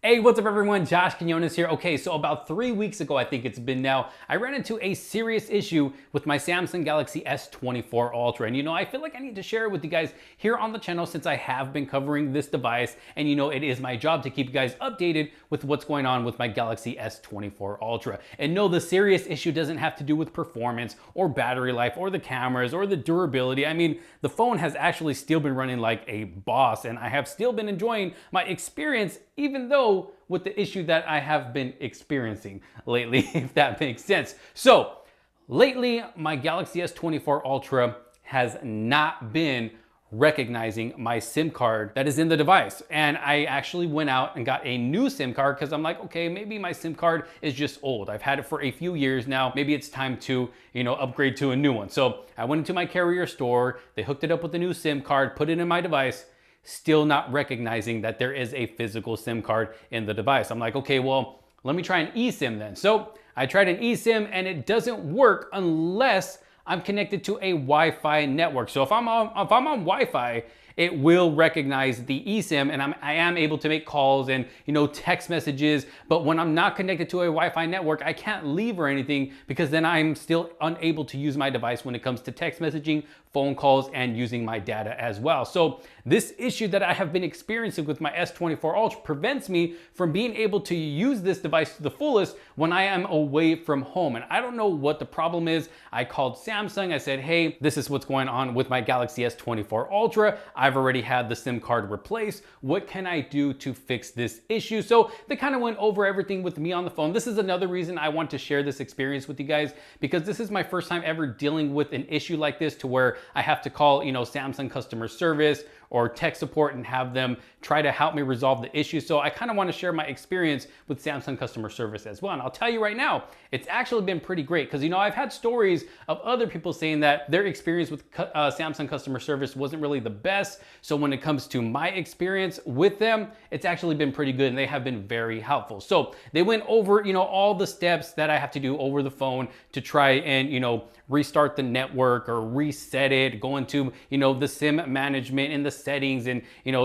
Hey, what's up everyone? Josh Quinones here. Okay, so about 3 weeks ago, I think it's been now, I ran into a serious issue with my Samsung Galaxy S24 Ultra. And I feel like I need to share it with you guys here on the channel since I have been covering this device. And it is my job to keep you guys updated with what's going on with my Galaxy S24 Ultra. And no, the serious issue doesn't have to do with performance or battery life or the cameras or the durability. I mean, the phone has actually still been running like a boss and I have still been enjoying my experience even though with the issue that I have been experiencing lately, if that makes sense. So lately, my Galaxy S24 Ultra has not been recognizing my SIM card that is in the device. And I actually went out and got a new SIM card because I'm like, okay, maybe my SIM card is just old. I've had it for a few years now. Maybe it's time to, upgrade to a new one. So I went into my carrier store, they hooked it up with a new SIM card, put it in my device, still not recognizing that there is a physical SIM card in the device. I'm like, okay, well, let me try an eSIM then. So I tried an eSIM and it doesn't work unless I'm connected to a Wi-Fi network. So if I'm on Wi-Fi, it will recognize the eSIM and I am able to make calls and text messages. But when I'm not connected to a Wi-Fi network, I can't leave or anything because then I'm still unable to use my device when it comes to text messaging, phone calls, and using my data as well. So this issue that I have been experiencing with my S24 Ultra prevents me from being able to use this device to the fullest when I am away from home. And I don't know what the problem is. I called Samsung. I said, hey, this is what's going on with my Galaxy S24 Ultra. I've already had the SIM card replaced. What can I do to fix this issue? So they kind of went over everything with me on the phone. This is another reason I want to share this experience with you guys because this is my first time ever dealing with an issue like this to where I have to call, Samsung customer service or tech support and have them try to help me resolve the issue. So I kind of want to share my experience with Samsung customer service as well. And I'll tell you right now, it's actually been pretty great because, I've had stories of other people saying that their experience with Samsung customer service wasn't really the best. So when it comes to my experience with them, it's actually been pretty good and they have been very helpful. So they went over, all the steps that I have to do over the phone to try and, restart the network or reset it, go into, the SIM management and the settings and,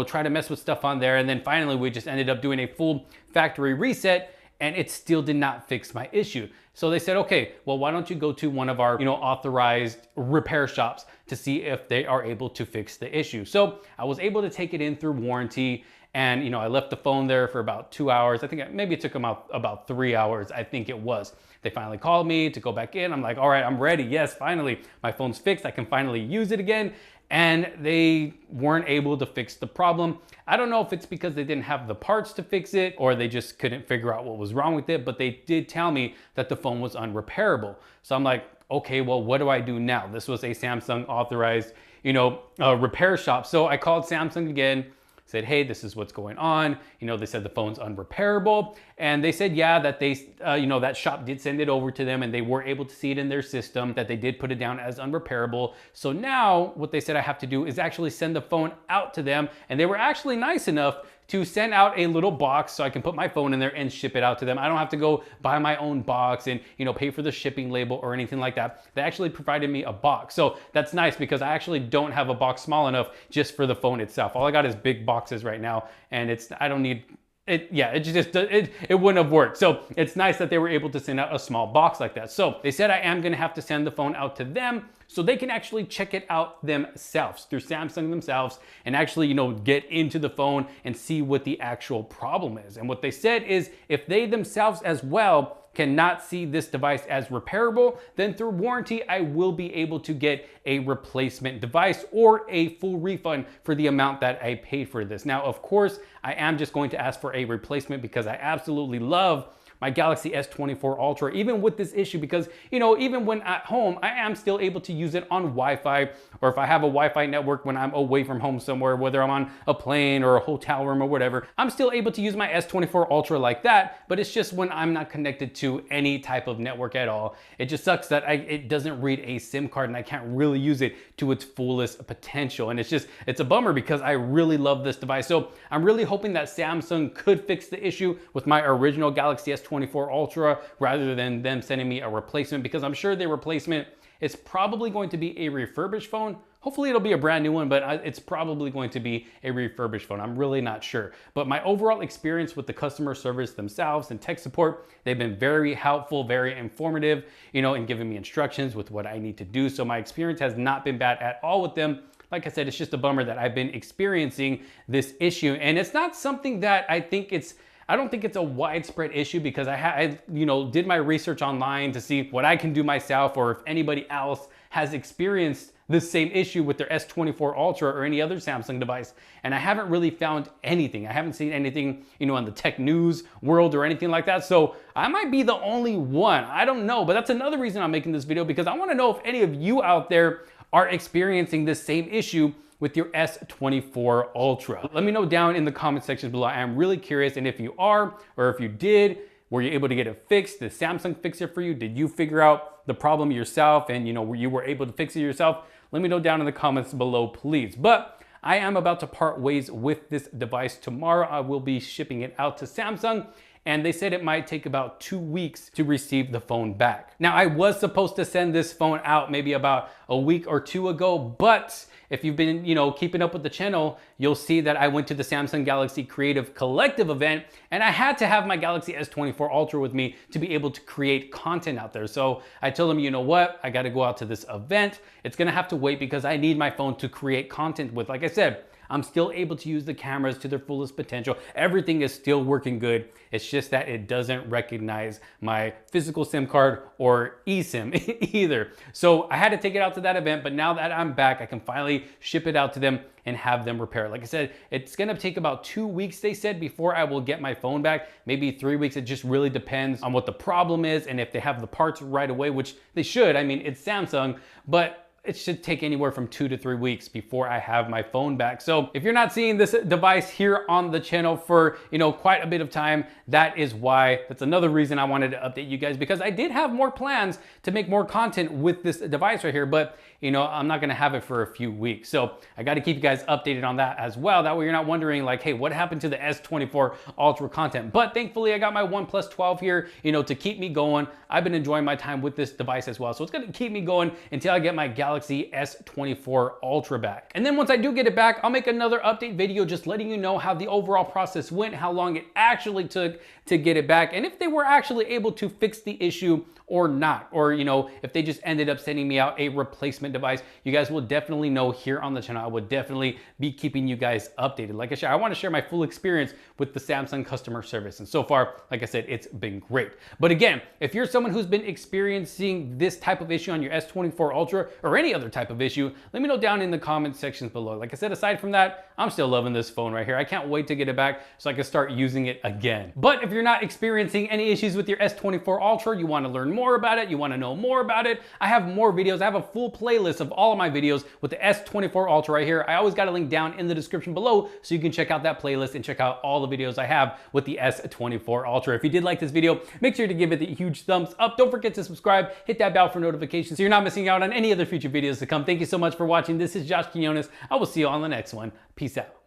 try to mess with stuff on there. And then finally, we just ended up doing a full factory reset and it still did not fix my issue. So they said, okay, well, why don't you go to one of our, authorized repair shops to see if they are able to fix the issue. So I was able to take it in through warranty. And, I left the phone there for about 2 hours. I think maybe it took them about 3 hours. I think it was. They finally called me to go back in. I'm like, all right, I'm ready. Yes, finally, my phone's fixed. I can finally use it again. And they weren't able to fix the problem. I don't know if it's because they didn't have the parts to fix it or they just couldn't figure out what was wrong with it, but they did tell me that the phone was unrepairable. So I'm like, okay, well, what do I do now? This was a Samsung authorized, repair shop. So I called Samsung again, said, hey, this is what's going on. They said the phone's unrepairable. And they said, yeah, that they, that shop did send it over to them and they were able to see it in their system, that they did put it down as unrepairable. So now what they said I have to do is actually send the phone out to them. And they were actually nice enough to send out a little box so I can put my phone in there and ship it out to them. I don't have to go buy my own box and, pay for the shipping label or anything like that. They actually provided me a box. So that's nice because I actually don't have a box small enough just for the phone itself. All I got is big boxes right now and I don't need it. Yeah, it wouldn't have worked. So it's nice that they were able to send out a small box like that. So they said I am going to have to send the phone out to them so they can actually check it out themselves through Samsung themselves and actually, get into the phone and see what the actual problem is. And what they said is if they themselves as well cannot see this device as repairable, then through warranty, I will be able to get a replacement device or a full refund for the amount that I paid for this. Now, of course, I am just going to ask for a replacement because I absolutely love my Galaxy S24 Ultra, even with this issue, because, even when at home, I am still able to use it on Wi-Fi, or if I have a Wi-Fi network when I'm away from home somewhere, whether I'm on a plane or a hotel room or whatever, I'm still able to use my S24 Ultra like that, but it's just when I'm not connected to any type of network at all. It just sucks that it doesn't read a SIM card and I can't really use it to its fullest potential. And it's a bummer because I really love this device. So I'm really hoping that Samsung could fix the issue with my original Galaxy S24 Ultra rather than them sending me a replacement, because I'm sure the replacement is probably going to be a refurbished phone Hopefully it'll be a brand new one, but it's probably going to be a refurbished phone. I'm really not sure. But my overall experience with the customer service themselves and tech support, they've been very helpful, very informative, in giving me instructions with what I need to do. So my experience has not been bad at all with them. Like I said, it's just a bummer that I've been experiencing this issue. And it's not something that I don't think it's a widespread issue, because I did my research online to see what I can do myself, or if anybody else has experienced this same issue with their S24 Ultra or any other Samsung device. And I haven't really found anything. I haven't seen anything, on the tech news world or anything like that. So I might be the only one. I don't know, but that's another reason I'm making this video, because I want to know if any of you out there are experiencing this same issue with your S24 Ultra. Let me know down in the comment section below. I am really curious, and if you are, or if you did, were you able to get it fixed? Did Samsung fix it for you? Did you figure out the problem yourself and you were able to fix it yourself? Let me know down in the comments below, please. But I am about to part ways with this device tomorrow. I will be shipping it out to Samsung, and they said it might take about 2 weeks to receive the phone back. Now, I was supposed to send this phone out maybe about a week or two ago, but if you've been, keeping up with the channel, you'll see that I went to the Samsung Galaxy Creative Collective event, and I had to have my Galaxy S24 Ultra with me to be able to create content out there. So I told them, you know what? I got to go out to this event. It's going to have to wait because I need my phone to create content with. Like I said, I'm still able to use the cameras to their fullest potential. Everything is still working good. It's just that it doesn't recognize my physical SIM card or eSIM either. So I had to take it out to that event, but now that I'm back, I can finally ship it out to them and have them repair it. Like I said, it's gonna take about 2 weeks, they said, before I will get my phone back. Maybe 3 weeks. It just really depends on what the problem is and if they have the parts right away, which they should. I mean, it's Samsung, but it should take anywhere from 2 to 3 weeks before I have my phone back. So if you're not seeing this device here on the channel for, quite a bit of time, that is why. That's another reason I wanted to update you guys, because I did have more plans to make more content with this device right here, but I'm not gonna have it for a few weeks. So I gotta keep you guys updated on that as well. That way you're not wondering like, hey, what happened to the S24 Ultra content? But thankfully I got my OnePlus 12 here, to keep me going. I've been enjoying my time with this device as well. So it's gonna keep me going until I get my Galaxy S24 Ultra back. And then once I do get it back, I'll make another update video just letting you know how the overall process went, how long it actually took to get it back, and if they were actually able to fix the issue or not, or if they just ended up sending me out a replacement device. You guys will definitely know here on the channel. I would definitely be keeping you guys updated. Like I said, I want to share my full experience with the Samsung customer service, and so far, like I said, it's been great. But again, if you're someone who's been experiencing this type of issue on your S24 Ultra or any other type of issue, let me know down in the comment sections below. Like I said, aside from that, I'm still loving this phone right here. I can't wait to get it back so I can start using it again. But if you're not experiencing any issues with your S24 Ultra, you want to learn more about it, you want to know more about it, I have more videos. I have a full playlist of all of my videos with the S24 Ultra right here. I always got a link down in the description below so you can check out that playlist and check out all the videos I have with the S24 Ultra. If you did like this video, make sure to give it a huge thumbs up. Don't forget to subscribe, hit that bell for notifications so you're not missing out on any other future videos to come. Thank you so much for watching. This is Josh Quinones. I will see you on the next one. Peace out.